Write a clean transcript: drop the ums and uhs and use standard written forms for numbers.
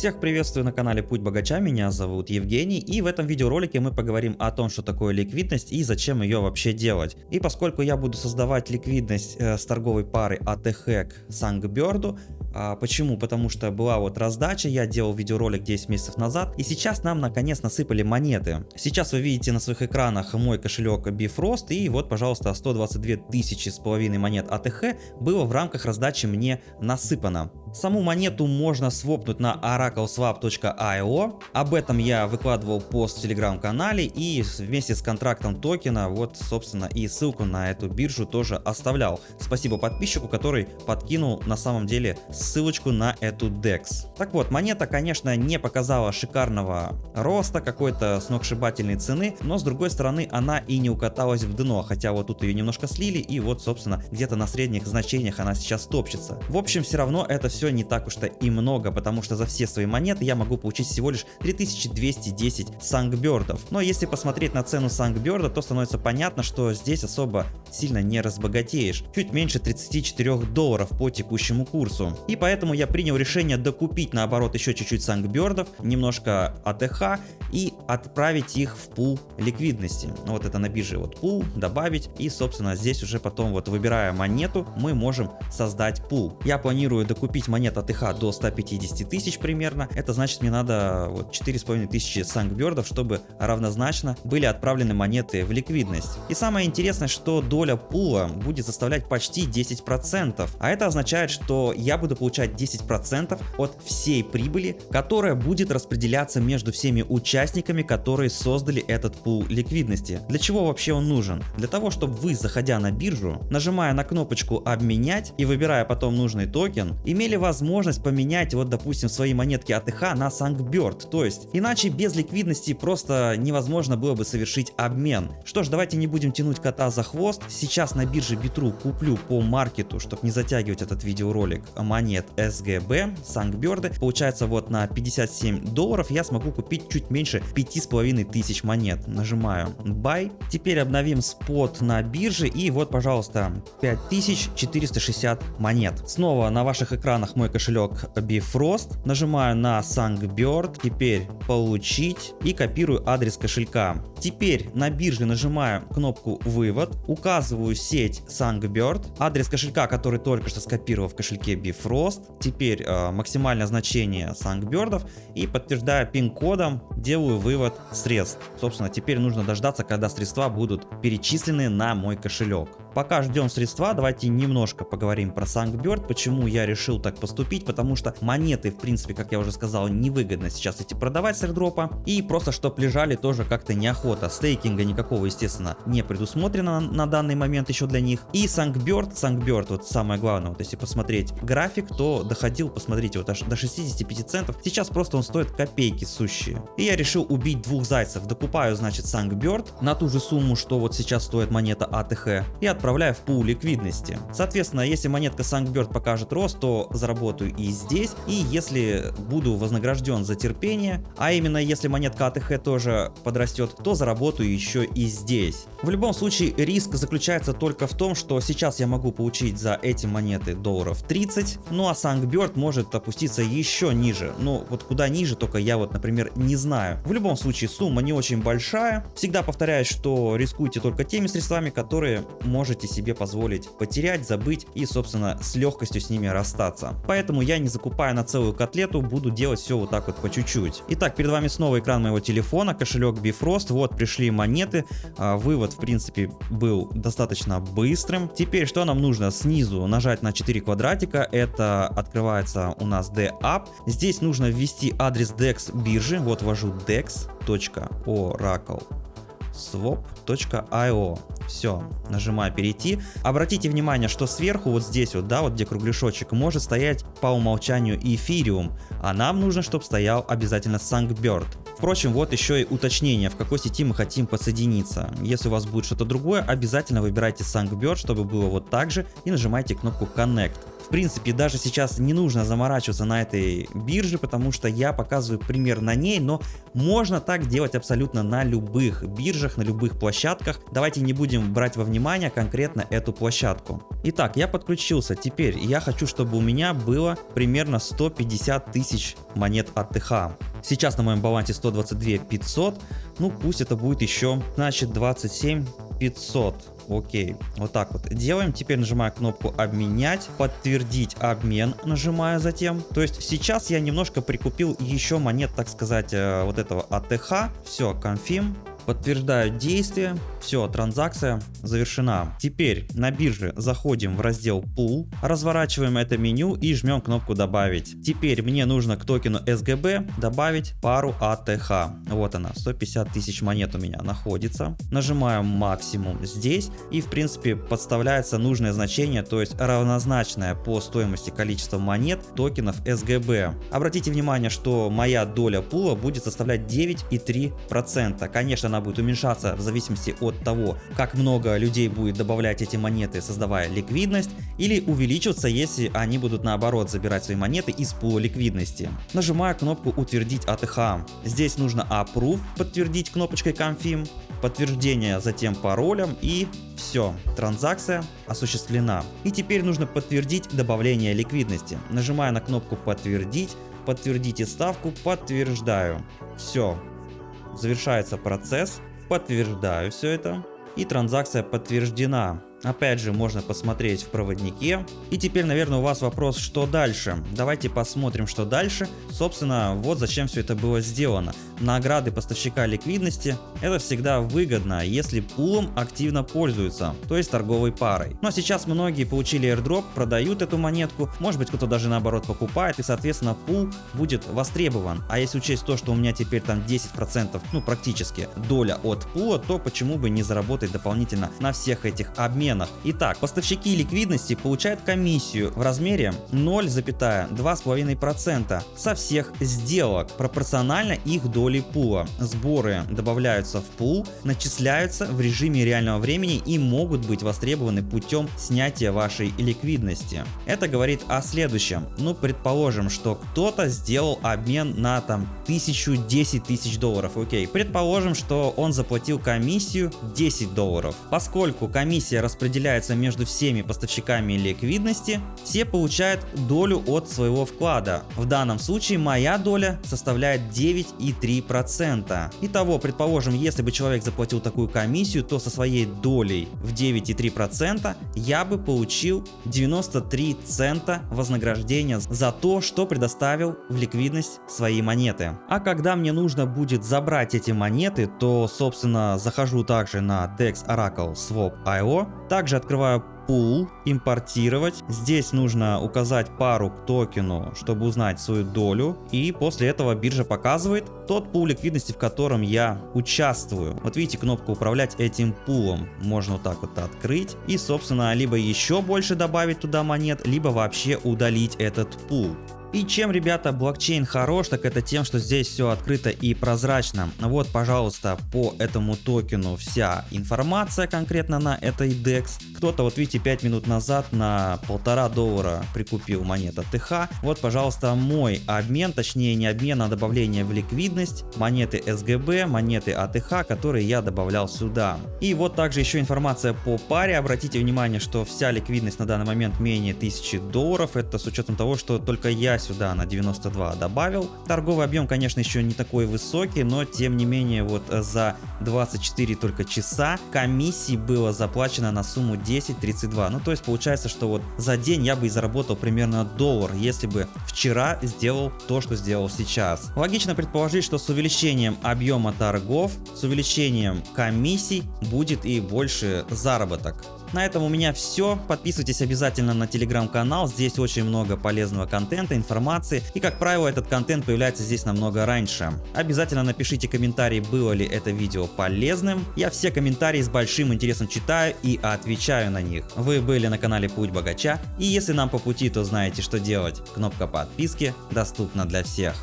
Всех приветствую на канале Путь Богача, меня зовут Евгений, и в этом видеоролике мы поговорим о том, что такое ликвидность и зачем ее вообще делать. И поскольку я буду создавать ликвидность с торговой пары ATH к Songbird, почему? Потому что была вот раздача, я делал видеоролик 10 месяцев назад, и сейчас нам наконец насыпали монеты. Сейчас вы видите на своих экранах мой кошелек Bifrost, и вот, пожалуйста, 122 тысячи с половиной монет ATH было в рамках раздачи мне насыпано. Саму монету можно свопнуть на oracleswap.io, об этом я выкладывал пост в телеграм-канале, и вместе с контрактом токена, вот, собственно, и ссылку на эту биржу тоже оставлял. Спасибо подписчику, который подкинул на самом деле ссылочку на эту DEX. Так вот, монета, конечно, не показала шикарного роста, какой-то сногсшибательной цены, но с другой стороны она и не укаталась в дно, хотя вот тут ее немножко слили, и вот, собственно, где-то на средних значениях она сейчас топчется. В общем, все равно это все не так уж-то и много, потому что за все свои монеты я могу получить всего лишь 3210 Songbird. Но если посмотреть на цену Songbird, то становится понятно, что здесь особо сильно не разбогатеешь. Чуть меньше $34 по текущему курсу. И поэтому я принял решение докупить наоборот еще чуть-чуть Songbird, немножко ATH и отправить их в пул ликвидности. Вот это на бирже вот пул, добавить, и собственно здесь уже потом вот выбирая монету, мы можем создать пул. Я планирую докупить монет ATH до 150 тысяч примерно. Это значит, мне надо вот 4500 Songbird, чтобы равнозначно были отправлены монеты в ликвидность. И самое интересное, что доля пула будет составлять почти 10%. А это означает, что я буду получать 10% от всей прибыли, которая будет распределяться между всеми участниками, которые создали этот пул ликвидности. Для чего вообще он нужен? Для того, чтобы вы, заходя на биржу, нажимая на кнопочку «Обменять» и выбирая потом нужный токен, имели возможность поменять, вот допустим, свои монетки ATH на Songbird. То есть, иначе без ликвидности просто невозможно было бы совершить обмен. Что ж, давайте не будем тянуть кота за хвост. Сейчас на бирже Bitrue куплю по маркету, чтобы не затягивать этот видеоролик, монет SGB, Songbird. Получается, вот на $57 я смогу купить чуть меньше 5500 монет. Нажимаю Buy. Теперь обновим спот на бирже, и вот, пожалуйста, 5460 монет. Снова на ваших экранах мой кошелек Bifrost. Нажимаю на Songbird. Теперь получить и копирую адрес кошелька. Теперь на бирже нажимаю кнопку вывод, указываю сеть Songbird, адрес кошелька, который только что скопировал в кошельке Bifrost. Теперь максимальное значение Songbird и подтверждаю пин-кодом, делаю вывод средств. Собственно, теперь нужно дождаться, когда средства будут перечислены на мой кошелек. Пока ждем средства, давайте немножко поговорим про Songbird. Почему я решил так поступить? Потому что монеты, в принципе, как я уже сказал, невыгодно сейчас эти продавать с airdropа. И просто чтоб лежали тоже как-то неохота. Стейкинга никакого, естественно, не предусмотрено на данный момент еще для них. И Songbird, вот самое главное, вот если посмотреть график, то доходил, посмотрите, вот аж до 65 центов. Сейчас просто он стоит копейки сущие. И я решил убить двух зайцев. Докупаю, значит, Songbird на ту же сумму, что вот сейчас стоит монета ATH, и отправляю в пул ликвидности. Соответственно, если монетка Songbird покажет рост, то заработаю и здесь. И если буду вознагражден за терпение, а именно если монетка ATH тоже подрастет, то заработаю еще и здесь. В любом случае риск заключается только в том, что сейчас я могу получить за эти монеты долларов 30, ну а Songbird может опуститься еще ниже. Ну вот куда ниже, только я вот, например, не знаю. В любом случае сумма не очень большая. Всегда повторяю, что рискуйте только теми средствами, которые можете себе позволить потерять, забыть и, собственно, с легкостью с ними расстаться. Поэтому я не закупаю на целую котлету, буду делать все вот так вот по чуть-чуть. Итак, перед вами снова экран моего телефона, кошелек Bifrost. Вот пришли монеты. Вывод, в принципе, был достаточно быстрым. Теперь что нам нужно? Снизу нажать на 4 квадратика. Это открывается у нас DApp. Здесь нужно ввести адрес DEX биржи. Вот ввожу dex.oracleswap.io. Все, нажимаю перейти. Обратите внимание, что сверху вот здесь вот, да, вот где кругляшочек, может стоять по умолчанию эфириум, а нам нужно, чтобы стоял обязательно Songbird. Впрочем, вот еще и уточнение, в какой сети мы хотим подсоединиться. Если у вас будет что-то другое, обязательно выбирайте Songbird, чтобы было вот так же, и нажимайте кнопку Connect. В принципе, даже сейчас не нужно заморачиваться на этой бирже, потому что я показываю пример на ней, но можно так делать абсолютно на любых биржах, на любых площадках. Давайте не будем брать во внимание конкретно эту площадку. Итак, я подключился. Теперь я хочу, чтобы у меня было примерно 150 тысяч монет АТХ. Сейчас на моем балансе 122 500. Ну, пусть это будет еще, значит, 27 500. Окей, вот так вот делаем. Теперь нажимаю кнопку обменять, подтвердить обмен, нажимаю затем. То есть сейчас я немножко прикупил еще монет, так сказать, вот этого АТХ. Все, confirm. Подтверждаю действие, все, транзакция завершена. Теперь на бирже заходим в раздел Pool, разворачиваем это меню и жмем кнопку добавить. Теперь мне нужно к токену SGB добавить пару АТХ. Вот она, 150 тысяч монет у меня находится. Нажимаем максимум здесь и в принципе подставляется нужное значение, то есть равнозначное по стоимости количество монет токенов SGB. Обратите внимание, что моя доля пула будет составлять 9,3%. Конечно, она будет уменьшаться в зависимости от того, как много людей будет добавлять эти монеты, создавая ликвидность, или увеличиваться, если они будут наоборот забирать свои монеты из пула ликвидности. Нажимаю кнопку утвердить АТХ. Здесь нужно Approve, подтвердить кнопочкой Confirm, подтверждение затем паролем, и все, транзакция осуществлена. И теперь нужно подтвердить добавление ликвидности. Нажимаю на кнопку подтвердить, подтвердите ставку, подтверждаю. Все. Завершается процесс, подтверждаю все это, и транзакция подтверждена. Опять же, можно посмотреть в проводнике. И теперь, наверное, у вас вопрос, что дальше? Давайте посмотрим, что дальше. Собственно, вот зачем все это было сделано. Награды поставщика ликвидности — это всегда выгодно, если пулом активно пользуются, то есть торговой парой. Но сейчас многие получили airdrop, продают эту монетку, может быть, кто-то даже наоборот покупает, и, соответственно, пул будет востребован. А если учесть то, что у меня теперь там 10%, ну практически, доля от пула, то почему бы не заработать дополнительно на всех этих обменах? Итак, поставщики ликвидности получают комиссию в размере 0,2% со всех сделок, пропорционально их доли пула. Сборы добавляются в пул, начисляются в режиме реального времени и могут быть востребованы путем снятия вашей ликвидности. Это говорит о следующем. Ну, предположим, что кто-то сделал обмен на там 1010 тысяч долларов. Окей, предположим, что он заплатил комиссию $10. Поскольку комиссия распределяется между всеми поставщиками ликвидности, все получают долю от своего вклада. В данном случае моя доля составляет 9,3%. Итого, предположим, если бы человек заплатил такую комиссию, то со своей долей в 9,3% я бы получил 93 цента вознаграждения за то, что предоставил в ликвидность свои монеты. А когда мне нужно будет забрать эти монеты, то, собственно, захожу также на DEX Oracle Swap.io. Также открываю пул, импортировать. Здесь нужно указать пару к токену, чтобы узнать свою долю. И после этого биржа показывает тот пул ликвидности, в котором я участвую. Вот видите, кнопку управлять этим пулом. Можно вот так вот открыть. И, собственно, либо еще больше добавить туда монет, либо вообще удалить этот пул. И чем, ребята, блокчейн хорош, так это тем, что здесь все открыто и прозрачно. Вот, пожалуйста, по этому токену вся информация конкретно на этой DEX. Кто-то, вот видите, 5 минут назад на $1,5 прикупил монет АТХ. Вот, пожалуйста, мой обмен, точнее не обмен, а добавление в ликвидность. Монеты SGB, монеты АТХ, которые я добавлял сюда. И вот также еще информация по паре. Обратите внимание, что вся ликвидность на данный момент менее $1000. Это с учетом того, что только я сюда на 92 добавил. Торговый объем, конечно, еще не такой высокий, но тем не менее вот за 24 только часа комиссии было заплачено на сумму 10.32. Ну то есть получается, что вот за день я бы и заработал примерно $1, если бы вчера сделал то, что сделал сейчас. Логично предположить, что с увеличением объема торгов, с увеличением комиссий будет и больше заработок. На этом у меня все. Подписывайтесь обязательно на телеграм-канал. Здесь очень много полезного контента, информации. И, как правило, этот контент появляется здесь намного раньше. Обязательно напишите комментарий, было ли это видео полезным. Я все комментарии с большим интересом читаю и отвечаю на них. Вы были на канале Путь Богача. И если нам по пути, то знаете, что делать. Кнопка подписки доступна для всех.